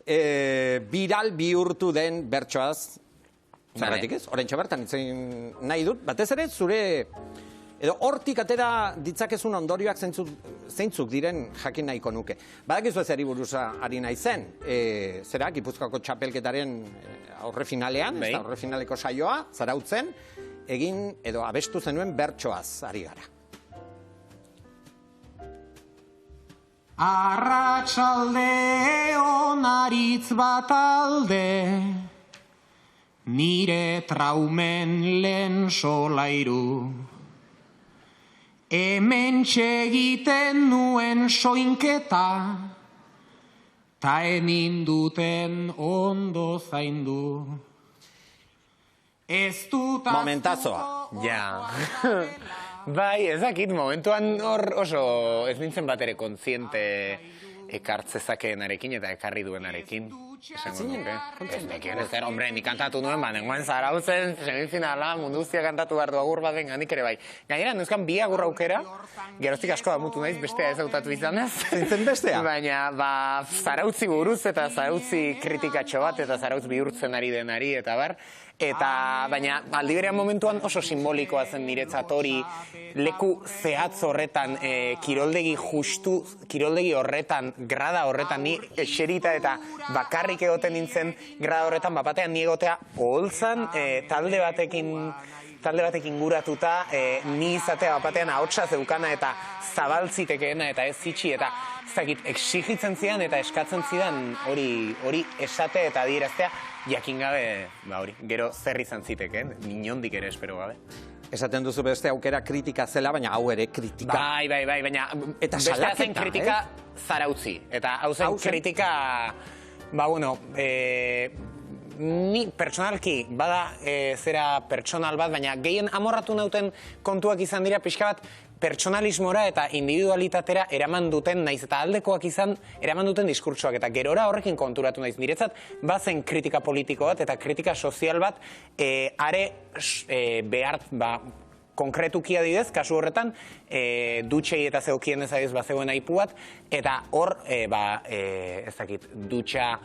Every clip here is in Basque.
viral bihurtu den bertsoaz, zergatik ez? Oraintxe bertan itzen nahi dut, batez ere zure, edo hortik atera ditzakezun ondorioak zeintzuk diren jakin nahiko nuke. Badakizu ez buruz ari naizen, zera, Gipuzkoako txapelketaren aurre finalean, ez da aurre finaleko saioa, Zarautzen, egin edo abestu zenuen bertsoaz ari gara. Arratsalde onaritz bat alde, nire traumen lehen solairu. Hemen txegiten nuen soinketa, ta enin duten ondo zaindu. Ez dut momentazoa. Ja. Bai, ezakit, momentuan hor oso ez nintzen bat ere kontziente ekartzezakeenarekin eta ekarri duenarekin. Esango nuke. Ez nekien ezer, hombre, nik kantatu nuen, nengoen Zarautzen, semifinala, mundu guztia kantatu behar du agur bat den, nik ere bai. Gainera, neuzkan bi agur aukera, geroztik asko da mutu naiz, bestea ez hautatu izanez. Zintzen bestea? Baina, Zarautzi buruz eta Zarautzi kritikatxo bat eta Zarautz bihurtzen ari denari eta bar. Baina, aldi berean momentuan oso simbolikoa zen niretzat hori leku zehatz horretan, kiroldegi horretan, grada horretan, ni eserita eta bakarrik egoten nintzen grada horretan, bapatean ni egotea oholtzan, talde batekin guratuta, ni izatea bapatean ahotsa zeukana eta zabaltzitekeena eta ez zitsi eta zakit, exigitzen zidan eta eskatzen zidan hori esate eta adieraztea, jakin gabe, hori, gero zer izan zitekeen, inondik ere espero gabe. Esaten duzu beste aukera kritika zela, baina hau ere kritika. Bai, baina bestea zen kritika Zarautzi. Eta hau zen kritika, ni pertsonalki, bada zera pertsonal bat, baina gehien amorratu nauten kontuak izan dira pixka bat pertsonalismora eta individualitatera eraman duten, naiz eta aldekoak izan, eraman duten diskurtsoak. Eta gerora horrekin konturatu naiz. Niretzat, bazen kritika politiko bat eta kritika sozial bat, behar, konkretuki adidez, kasu horretan, dutxei eta zeukien ezagez bazegoen aipu bat, eta hor, ezakit, dutxa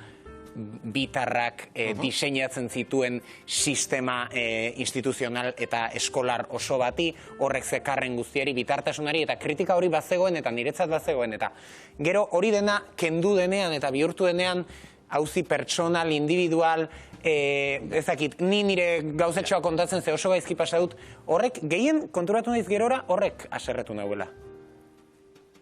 bitarrak diseinatzen zituen sistema instituzional eta eskolar oso bati, horrek zekarren guztiari, bitartasunari, eta kritika hori bazegoen, eta niretzat bazegoen, eta gero hori dena kendu denean eta bihurtu denean, hauzi pertsonal, individual, ezakit, ni nire gauzetxoa kontatzen ze oso gaizki pasa dut, horrek, gehien konturatu naiz gerora, horrek aserretu nahuela.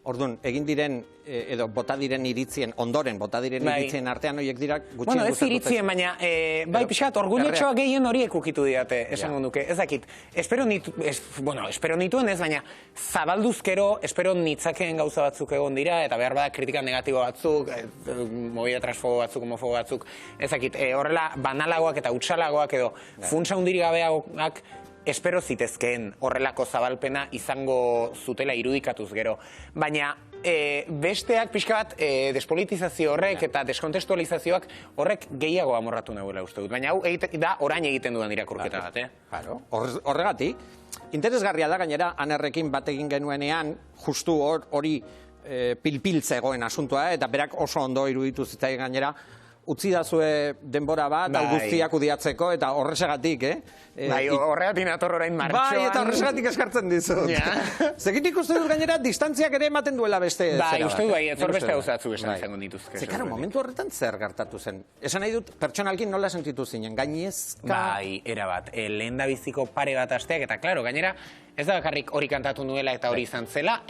Orduan, egin diren, edo bota diren iritzien, ondoren bota diren iritzien artean horiek dira gutxien gustatuko. Bueno, ez iritzien, baina, bai pixat, orgulletxoa gehien horiek ukitu diate, esango nuke. Ezakit, espero nituen ez, baina zabalduzkero, espero nitzakeen gauza batzuk egon dira, eta behar bada kritika negatibo batzuk, movida transfobo batzuk, homofobo batzuk, ezakit, horrela banalagoak eta hutsalagoak edo funtsa hundiri gabeagoak, espero zitezkeen horrelako zabalpena izango zutela irudikatuz gero. Baina besteak pixka bat despolitizazio horrek eta deskontestualizazioak horrek gehiago amorratu nahuela uste dut. Baina hau da orain egiten dudan irakurketa bat. Horregatik, interesgarria da gainera Anerrekin bat egin genuenean justu hori pilpil zegoen asuntua eta berak oso ondo iruditu zitzai gainera utzi dazue denbora bat, hau guztiak udiatzeko, eta horrexegatik, Bai, horregatik nator orain martxoan. Bai, eta horrexegatik eskartzen dizut. Zekitik uste dut gainera, distantziak ere ematen duela beste zera bat. Bai, uste du bai, etzor beste gauzatzu esan zengo dituzke. Zekaro, momentu horretan zer gertatu zen? Esan nahi dut, pertsonalkin nola sentitu zinen, gainezka? Bai, erabat, lehen da biziko pare bat asteak, eta klaro, gainera, ez da bakarrik hori kantatu nuela eta hori izan zela,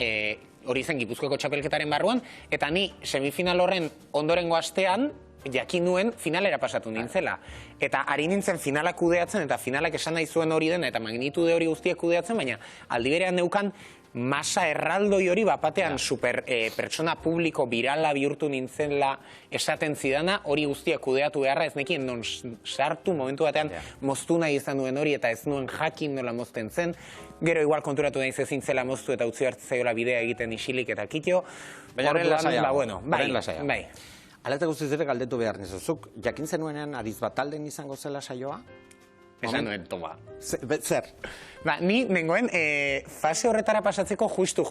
hori zen Gipuzkoako txapelketaren barruan, eta ni semifinal horren ondorengo astean, jakin nuen finalera pasatu nintzela. Eta ari nintzen finalak kudeatzen, eta finalak esan nahi zuen hori dena, eta magnitude hori guztiak kudeatzen, baina aldi berean neukan masa erraldoi hori bapatean super pertsona publiko birala bihurtu nintzela esaten zidana, hori guztiak kudeatu beharra, ez nekien non sartu momentu batean moztu nahi izan duen hori, eta ez nuen jakin nola mozten zen, gero igual konturatu nahi zezin zela moztu eta utzi hartzaiola bidea egiten isilik eta kitio. Baina horren lasaiago. Bai. Alate guztiz ere galdetu behar nizuzuk, jakin zenuenean ariz bat talden izango zela saioa? Esan nuen, toma. Zer? Ba, ni nengoen fase horretara pasatzeko justu.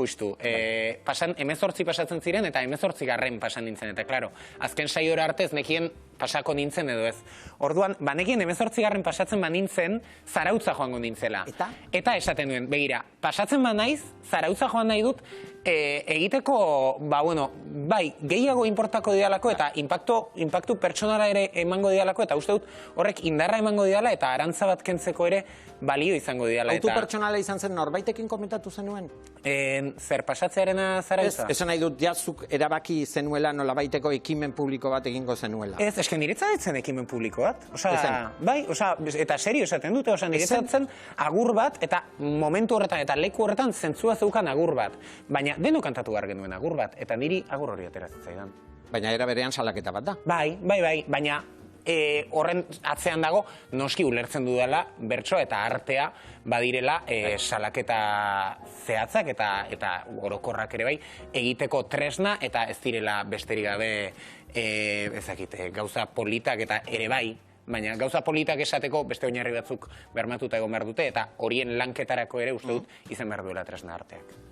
Pasan 18 pasatzen ziren eta 18 pasan nintzen. Eta, klaro, azken saiora arte ez nekien pasako nintzen edo ez. Orduan, banekien 18 pasatzen nintzen, Zarautza joango nintzela. Eta esaten duen, begira, pasatzen naiz, Zarautza joan nahi dut, egiteko, bai, gehiago inportako dialako eta impactu pertsonala ere emango dialako eta uste dut horrek indarra emango diala eta arantza bat kentzeko ere balio izango diala. Autu pertsonala izan zen norbaitekin komentatu zenuen? Zer pasatzearena Zarautza? Esan nahi dut, jazuk erabaki zenuela nolabaiteko ekimen publiko bat egingo zenuela. Ez, esken niretzatzen ekimen publiko bat. Bai, eta serio esaten dute, niretzatzen agur bat eta momentu horretan eta leku horretan zentzua zeukan agur bat. Baina denok kantatu behar genuen agur bat, eta niri agur hori ateratzen zaidan. Baina era berean salaketa bat da. Bai, baina horren atzean dago, noski ulertzen dudala, bertsoa eta artea badirela salaketa zehatzak eta orokorrak ere bai, egiteko tresna eta ez direla besterik gabe gauza politak eta ere bai, baina gauza politak esateko beste oinarri batzuk bermatuta egon behar dute eta horien lanketarako ere uste dut izan behar duela tresna arteak.